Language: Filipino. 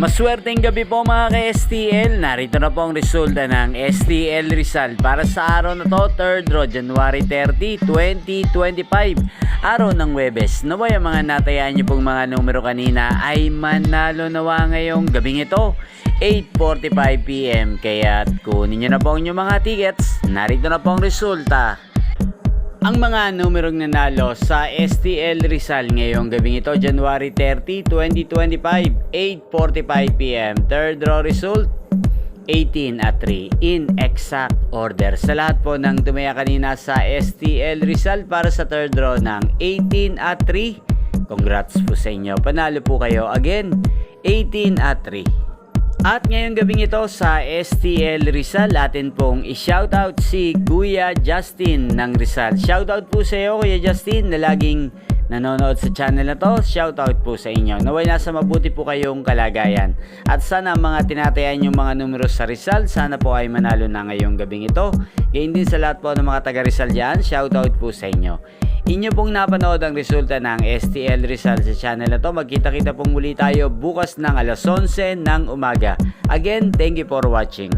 Maswerteng gabi po mga ka-STL. Narito na po ang resulta ng STL Rizal para sa araw na to, 3rd draw, January 30, 2025. Araw ng Huwebes. Naway ang mga natayaan niyo pong mga numero kanina ay manalo nawa ngayong gabing ito, 8:45 PM. Kaya kunin niyo na po ang inyong mga tickets. Narito na po ang resulta. Ang mga numerong nanalo sa STL Rizal ngayong gabing ito, January 30, 2025, 8:45 PM. Third draw result, 18 at 3 in exact order. Sa lahat po ng tumaya kanina sa STL Rizal para sa third draw ng 18 at 3, congrats po sa inyo. Panalo po kayo again, 18 at 3. At ngayong gabing ito sa STL Rizal, atin pong i-shoutout si Kuya Justin ng Rizal. Shoutout po sa iyo Kuya Justin na laging nanonood sa channel na to. Shoutout po sa inyo. Naway nasa mabuti po kayong kalagayan. At sana mga tinatayan yung mga numero sa Rizal, sana po ay manalo na ngayong gabing ito. Gayon din sa lahat po ng mga taga Rizal dyan, shoutout po sa inyo. Inyo pong napanood ang resulta ng STL Rizal sa channel na to. Magkita-kita pong muli tayo bukas ng alas 11 ng umaga. Again, thank you for watching.